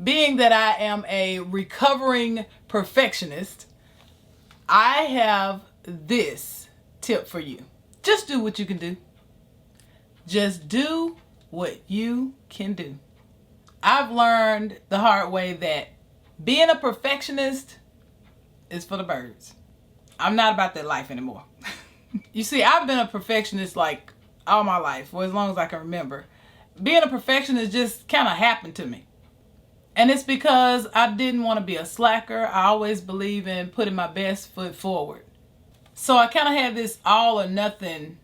being that I am a recovering perfectionist, I have this tip for you. Just do what you can do. Just do what you can do. I've learned the hard way that being a perfectionist is for the birds. I'm not about that life anymore. You see, I've been a perfectionist like all my life, for as long as I can remember. Being a perfectionist just kind of happened to me. And it's because I didn't want to be a slacker. I always believe in putting my best foot forward. So I kind of had this all or nothing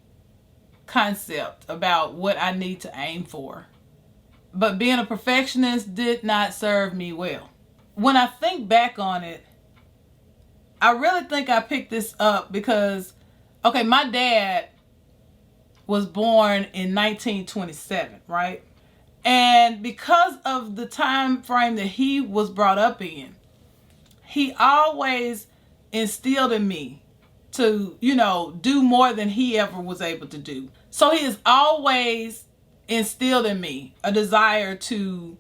concept about what I need to aim for. But being a perfectionist did not serve me well. When I think back on it, I really think I picked this up because, okay, my dad was born in 1927, right? And because of the time frame that he was brought up in, he always instilled in me to, do more than he ever was able to do. So he has always instilled in me a desire to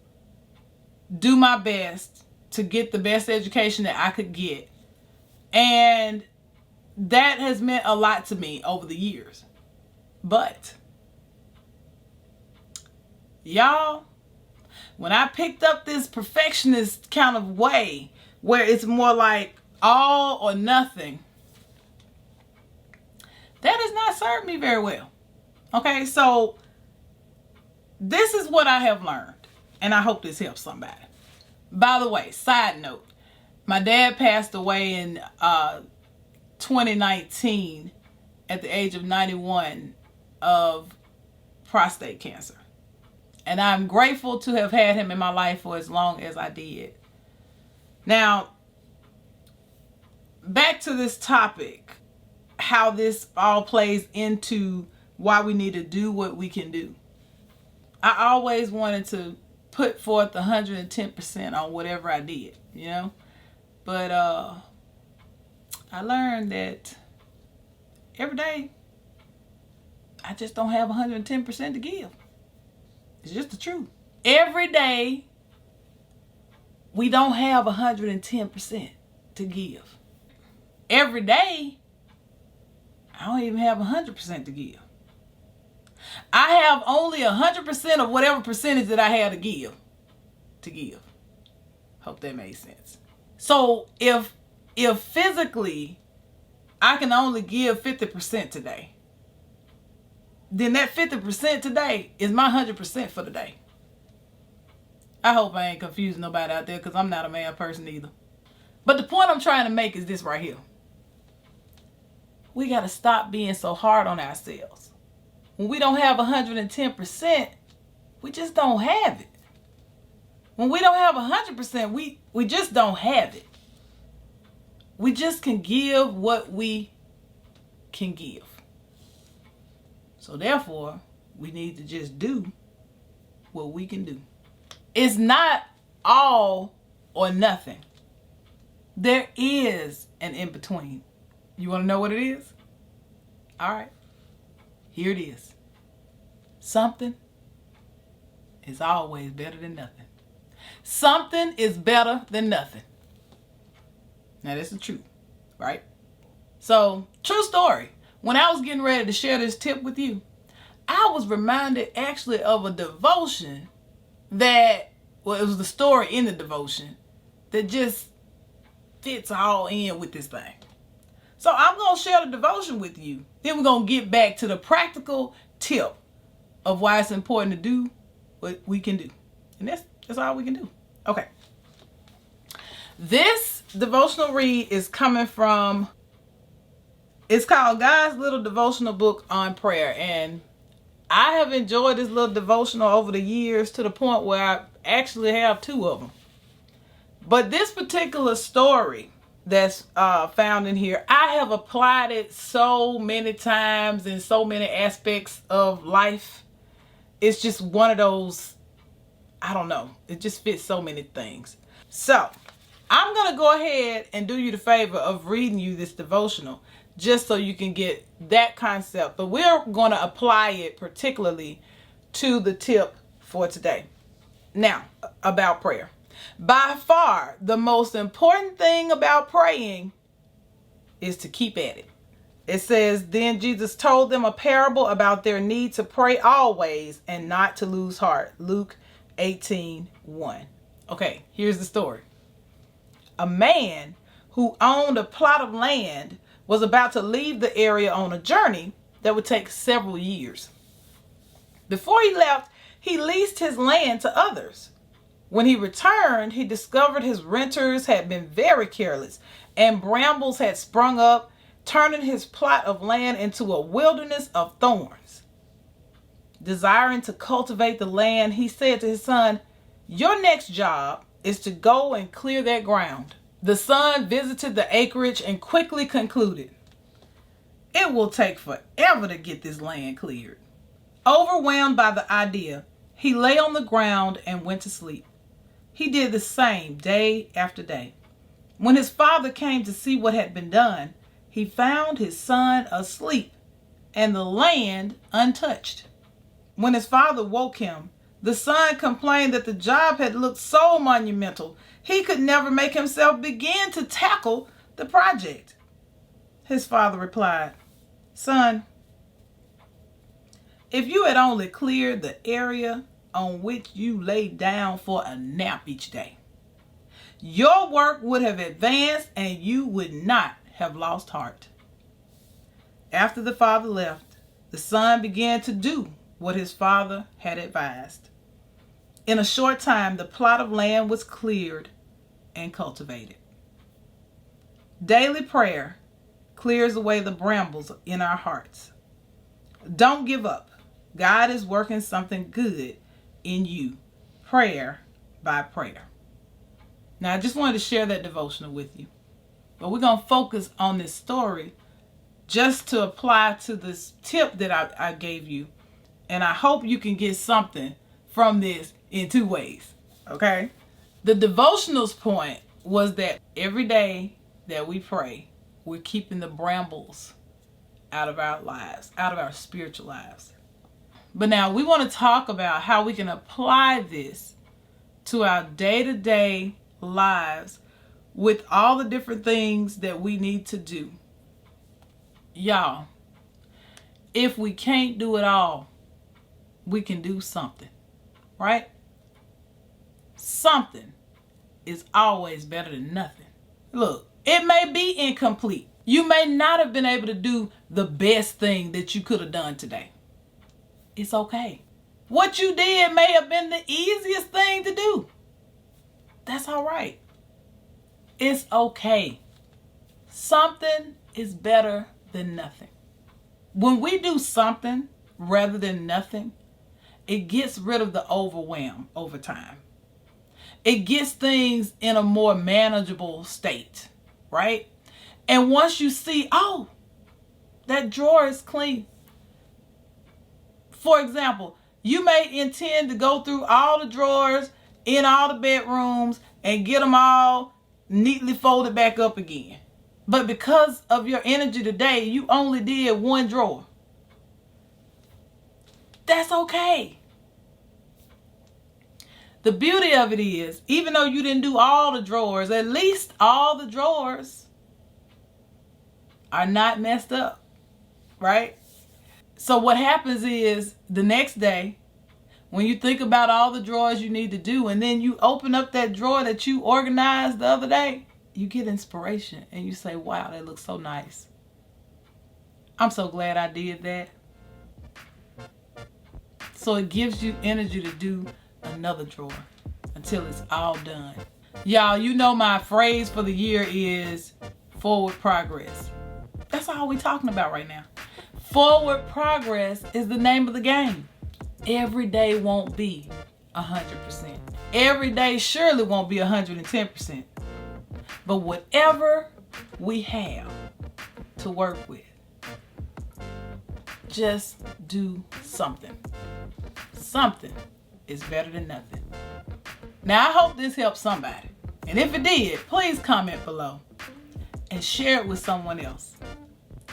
do my best to get the best education that I could get. And that has meant a lot to me over the years. But y'all, when I picked up this perfectionist kind of way where it's more like all or nothing, that has not served me very well. Okay, so this is what I have learned, and I hope this helps somebody. By the way, side note, my dad passed away in 2019 at the age of 91 of prostate cancer. And I'm grateful to have had him in my life for as long as I did. Now, back to this topic, how this all plays into why we need to do what we can do. I always wanted to put forth 110% on whatever I did, But I learned that every day I just don't have 110% to give. It's just the truth. Every day we don't have 110% to give. Every day I don't even have 100% to give. I have only 100% of whatever percentage that I had to give. Hope that made sense. So if physically I can only give 50% today, then that 50% today is my 100% for the day. I hope I ain't confusing nobody out there, because I'm not a mad person either. But the point I'm trying to make is this right here. We got to stop being so hard on ourselves. When we don't have 110%, we just don't have it. When we don't have 100%, we just don't have it. We just can give what we can give. So therefore, we need to just do what we can do. It's not all or nothing. There is an in-between. You want to know what it is? All right. Here it is. Something is always better than nothing. Something is better than nothing. Now, that's the truth, right? So, true story. When I was getting ready to share this tip with you, I was reminded actually of a devotion it was the story in the devotion that just fits all in with this thing. So I'm going to share the devotion with you. Then we're going to get back to the practical tip of why it's important to do what we can do. And that's all we can do. Okay. This devotional read is coming from, it's called God's Little Devotional Book on Prayer. And I have enjoyed this little devotional over the years to the point where I actually have 2 of them. But this particular story that's found in here, I have applied it so many times in so many aspects of life. It's just one of those, I don't know, it just fits so many things. So I'm going to go ahead and do you the favor of reading you this devotional just so you can get that concept. But we're going to apply it particularly to the tip for today. Now, about prayer. By far, the most important thing about praying is to keep at it. It says, then Jesus told them a parable about their need to pray always and not to lose heart. Luke 18:1. Okay, here's the story. A man who owned a plot of land was about to leave the area on a journey that would take several years. Before he left, he leased his land to others. When he returned, he discovered his renters had been very careless and brambles had sprung up, turning his plot of land into a wilderness of thorns. Desiring to cultivate the land, he said to his son, your next job is to go and clear that ground. The son visited the acreage and quickly concluded, it will take forever to get this land cleared. Overwhelmed by the idea, he lay on the ground and went to sleep. He did the same day after day. When his father came to see what had been done, he found his son asleep and the land untouched. When his father woke him, the son complained that the job had looked so monumental, he could never make himself begin to tackle the project. His father replied, son, if you had only cleared the area on which you lay down for a nap each day, your work would have advanced and you would not have lost heart. After the father left, the son began to do what his father had advised. In a short time, the plot of land was cleared and cultivated. Daily prayer clears away the brambles in our hearts. Don't give up. God is working something good in you, prayer by prayer. Now, I just wanted to share that devotional with you. But we're going to focus on this story just to apply to this tip that I gave you. And I hope you can get something from this in two ways. Okay? The devotional's point was that every day that we pray, we're keeping the brambles out of our lives, out of our spiritual lives. But now we want to talk about how we can apply this to our day-to-day lives with all the different things that we need to do. Y'all, if we can't do it all, we can do something, right? Something is always better than nothing. Look, it may be incomplete. You may not have been able to do the best thing that you could have done today. It's okay. What you did may have been the easiest thing to do. That's all right. It's okay. Something is better than nothing. When we do something rather than nothing, it gets rid of the overwhelm over time. It gets things in a more manageable state, right? And once you see, oh, that drawer is clean. For example, you may intend to go through all the drawers in all the bedrooms and get them all neatly folded back up again. But because of your energy today, you only did one drawer. That's okay. The beauty of it is, even though you didn't do all the drawers, at least all the drawers are not messed up, right? So what happens is the next day, when you think about all the drawers you need to do, and then you open up that drawer that you organized the other day, you get inspiration and you say, wow, that looks so nice. I'm so glad I did that. So it gives you energy to do another drawer until it's all done. Y'all, you know my phrase for the year is forward progress. That's all we're talking about right now. Forward progress is the name of the game. Every day won't be 100%. Every day surely won't be 110%. But whatever we have to work with, just do something. Something is better than nothing. Now, I hope this helped somebody. And if it did, please comment below and share it with someone else.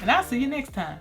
And I'll see you next time.